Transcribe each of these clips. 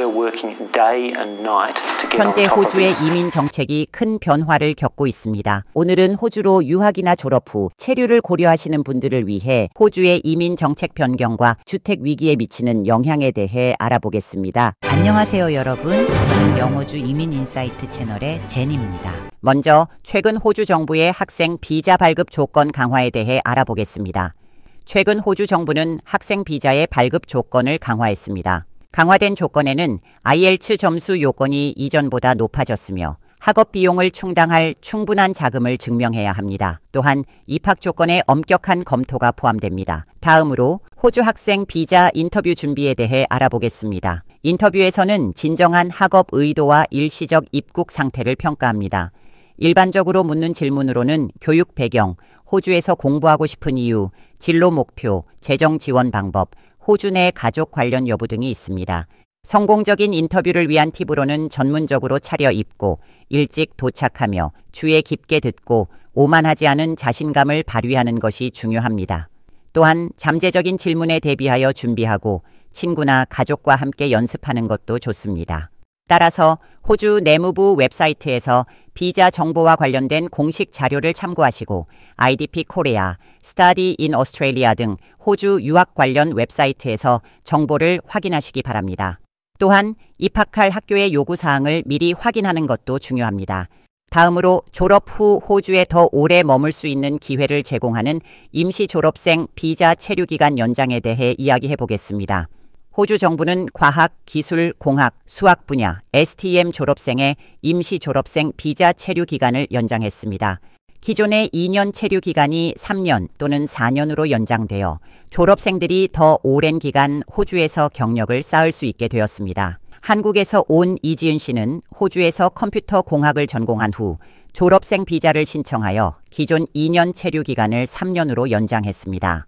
We're working day and night to get on 현재 top of 호주의 this. 이민 정책이 큰 변화를 겪고 있습니다. 오늘은 호주로 유학이나 졸업 후 체류를 고려하시는 분들을 위해 호주의 이민 정책 변경과 주택 위기에 미치는 영향에 대해 알아보겠습니다. 안녕하세요, 여러분. 저는 영호주 이민 인사이트 채널의 제니입니다. 먼저 최근 호주 정부의 학생 비자 발급 조건 강화에 대해 알아보겠습니다. 최근 호주 정부는 학생 비자의 발급 조건을 강화했습니다. 강화된 조건에는 IELTS 점수 요건이 이전보다 높아졌으며 학업 비용을 충당할 충분한 자금을 증명해야 합니다. 또한 입학 조건의 엄격한 검토가 포함됩니다. 다음으로 호주 학생 비자 인터뷰 준비에 대해 알아보겠습니다. 인터뷰에서는 진정한 학업 의도와 일시적 입국 상태를 평가합니다. 일반적으로 묻는 질문으로는 교육 배경, 호주에서 공부하고 싶은 이유, 진로 목표, 재정 지원 방법, 호주 내 가족 관련 여부 등이 있습니다. 성공적인 인터뷰를 위한 팁으로는 전문적으로 차려입고 일찍 도착하며 주의 깊게 듣고 오만하지 않은 자신감을 발휘하는 것이 중요합니다. 또한 잠재적인 질문에 대비하여 준비하고 친구나 가족과 함께 연습하는 것도 좋습니다. 따라서 호주 내무부 웹사이트에서 비자 정보와 관련된 공식 자료를 참고하시고 IDP 코리아, Study in Australia 등 호주 유학 관련 웹사이트에서 정보를 확인하시기 바랍니다. 또한 입학할 학교의 요구사항을 미리 확인하는 것도 중요합니다. 다음으로 졸업 후 호주에 더 오래 머물 수 있는 기회를 제공하는 임시 졸업생 비자 체류 기간 연장에 대해 이야기해 보겠습니다. 호주 정부는 과학, 기술, 공학, 수학 분야 STEM 졸업생의 임시 졸업생 비자 체류 기간을 연장했습니다. 기존의 2년 체류 기간이 3년 또는 4년으로 연장되어 졸업생들이 더 오랜 기간 호주에서 경력을 쌓을 수 있게 되었습니다. 한국에서 온 이지은 씨는 호주에서 컴퓨터 공학을 전공한 후 졸업생 비자를 신청하여 기존 2년 체류 기간을 3년으로 연장했습니다.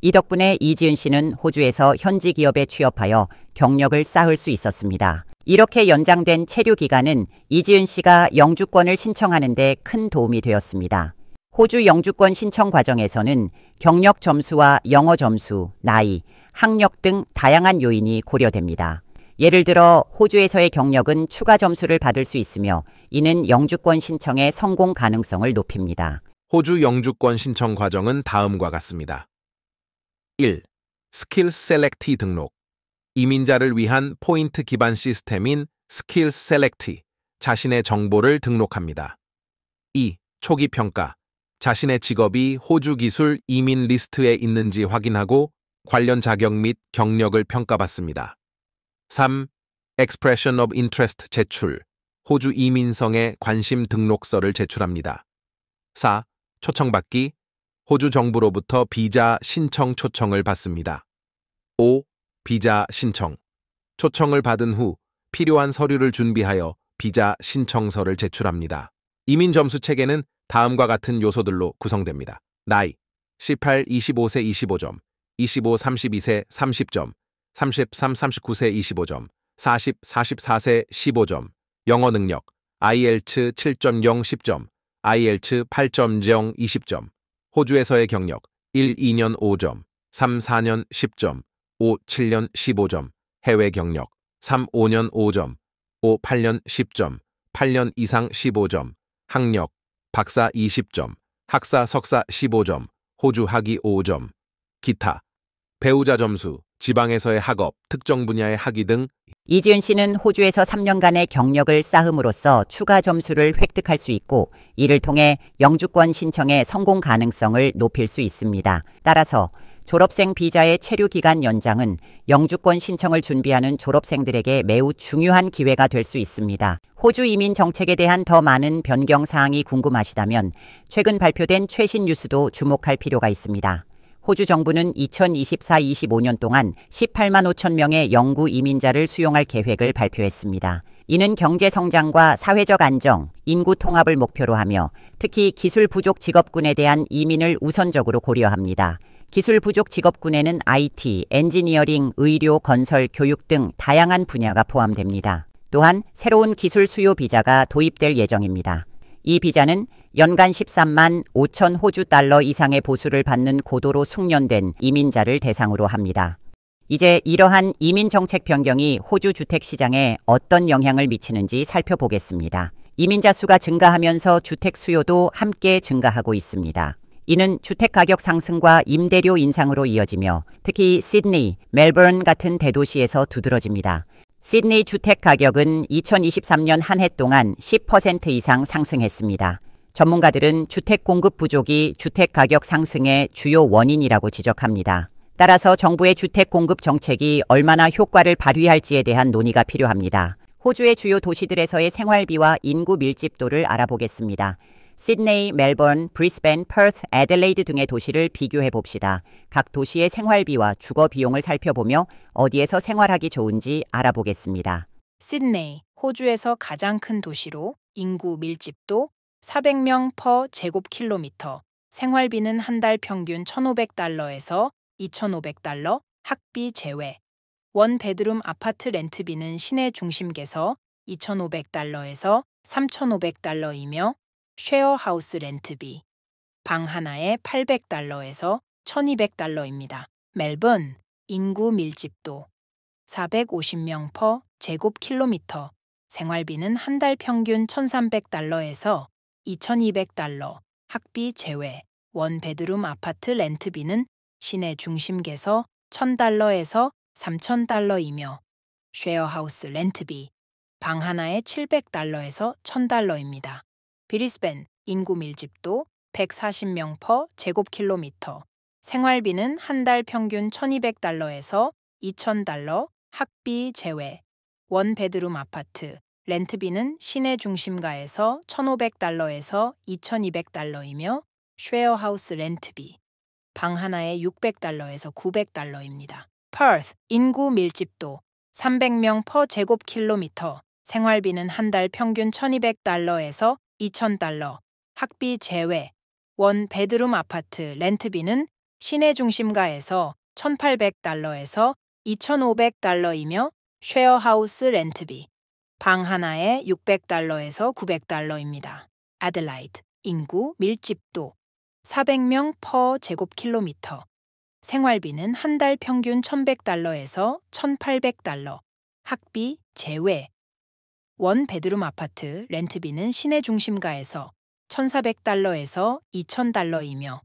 이 덕분에 이지은 씨는 호주에서 현지 기업에 취업하여 경력을 쌓을 수 있었습니다. 이렇게 연장된 체류 기간은 이지은 씨가 영주권을 신청하는 데 큰 도움이 되었습니다. 호주 영주권 신청 과정에서는 경력 점수와 영어 점수, 나이, 학력 등 다양한 요인이 고려됩니다. 예를 들어 호주에서의 경력은 추가 점수를 받을 수 있으며 이는 영주권 신청의 성공 가능성을 높입니다. 호주 영주권 신청 과정은 다음과 같습니다. 1. 스킬 셀렉티 등록. 이민자를 위한 포인트 기반 시스템인 스킬 셀렉티. 자신의 정보를 등록합니다. 2. 초기 평가. 자신의 직업이 호주 기술 이민 리스트에 있는지 확인하고 관련 자격 및 경력을 평가받습니다. 3. Expression of Interest 제출. 호주 이민성에 관심 등록서를 제출합니다. 4. 초청받기. 호주 정부로부터 비자 신청 초청을 받습니다. 5. 비자 신청. 초청을 받은 후 필요한 서류를 준비하여 비자 신청서를 제출합니다. 이민 점수 체계는 다음과 같은 요소들로 구성됩니다. 나이 18, 25세 25점, 25, 32세 30점, 33, 39세 25점, 40, 44세 15점, 영어 능력 IELTS 7.0 10점, IELTS 8.0 20점, 호주에서의 경력 1, 2년 5점, 3, 4년 10점, 5, 7년 15점, 해외 경력 3, 5년 5점, 5, 8년 10점, 8년 이상 15점, 학력 박사 20점, 학사 석사 15점, 호주 학위 5점, 기타, 배우자 점수, 지방에서의 학업, 특정 분야의 학위 등. 이지은 씨는 호주에서 3년간의 경력을 쌓음으로써 추가 점수를 획득할 수 있고 이를 통해 영주권 신청의 성공 가능성을 높일 수 있습니다. 따라서 졸업생 비자의 체류 기간 연장은 영주권 신청을 준비하는 졸업생들에게 매우 중요한 기회가 될 수 있습니다. 호주 이민 정책에 대한 더 많은 변경 사항이 궁금하시다면 최근 발표된 최신 뉴스도 주목할 필요가 있습니다. 호주 정부는 2024-25년 동안 18만 5천 명의 영구 이민자를 수용할 계획을 발표했습니다. 이는 경제 성장과 사회적 안정, 인구 통합을 목표로 하며 특히 기술 부족 직업군에 대한 이민을 우선적으로 고려합니다. 기술 부족 직업군에는 IT, 엔지니어링, 의료, 건설, 교육 등 다양한 분야가 포함됩니다. 또한 새로운 기술 수요 비자가 도입될 예정입니다. 이 비자는 연간 13만 5천 호주 달러 이상의 보수를 받는 고도로 숙련된 이민자를 대상으로 합니다. 이제 이러한 이민 정책 변경이 호주 주택 시장에 어떤 영향을 미치는지 살펴보겠습니다. 이민자 수가 증가하면서 주택 수요도 함께 증가하고 있습니다. 이는 주택 가격 상승과 임대료 인상으로 이어지며 특히 시드니, 멜버른 같은 대도시에서 두드러집니다. 시드니 주택 가격은 2023년 한 해 동안 10% 이상 상승했습니다. 전문가들은 주택 공급 부족이 주택 가격 상승의 주요 원인이라고 지적합니다. 따라서 정부의 주택 공급 정책이 얼마나 효과를 발휘할지에 대한 논의가 필요합니다. 호주의 주요 도시들에서의 생활비와 인구 밀집도를 알아보겠습니다. 시드니, 멜버른, 브리스벤, 퍼스, 애들레이드 등의 도시를 비교해 봅시다. 각 도시의 생활비와 주거 비용을 살펴보며 어디에서 생활하기 좋은지 알아보겠습니다. 시드니, 호주에서 가장 큰 도시로 인구 밀집도 400명 퍼 제곱킬로미터, 생활비는 한 달 평균 $1,500에서 $2,500, 학비 제외. 원 베드룸 아파트 렌트비는 시내 중심계에서 $2,500에서 $3,500이며 쉐어하우스 렌트비, 방 하나에 $800에서 $1,200입니다. 멜번, 인구 밀집도 450명 퍼 제곱킬로미터, 생활비는 한 달 평균 $1,300에서 $2,200, 학비 제외. 원 베드룸 아파트 렌트비는 시내 중심계에서 $1,000에서 $3,000이며 쉐어하우스 렌트비, 방 하나에 $700에서 $1,000입니다. 브리스벤, 인구 밀집도 140명 퍼 제곱킬로미터, 생활비는 한 달 평균 $1,200에서 $2,000, 학비 제외. 원 베드룸 아파트, 렌트비는 시내 중심가에서 $1,500에서 $2,200이며 쉐어하우스 렌트비, 방 하나에 $600에서 $900입니다. 퍼스, 인구 밀집도 300명 퍼 제곱킬로미터, 생활비는 한 달 평균 $1,200에서 $2,000, 학비 제외. 원 베드룸 아파트 렌트비는 시내 중심가에서 $1,800에서 $2,500이며 쉐어하우스 렌트비, 방 하나에 $600에서 $900입니다. 애들레이드, 인구 밀집도 400명 퍼 제곱킬로미터, 생활비는 한 달 평균 $1,100에서 $1,800, 학비 제외. 원 베드룸 아파트 렌트비는 시내 중심가에서 $1,400에서 $2,000이며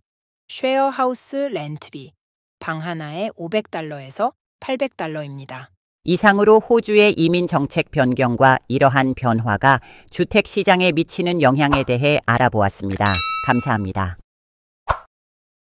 쉐어하우스 렌트비, 방 하나에 $500에서 $800입니다. 이상으로 호주의 이민 정책 변경과 이러한 변화가 주택 시장에 미치는 영향에 대해 알아보았습니다. 감사합니다.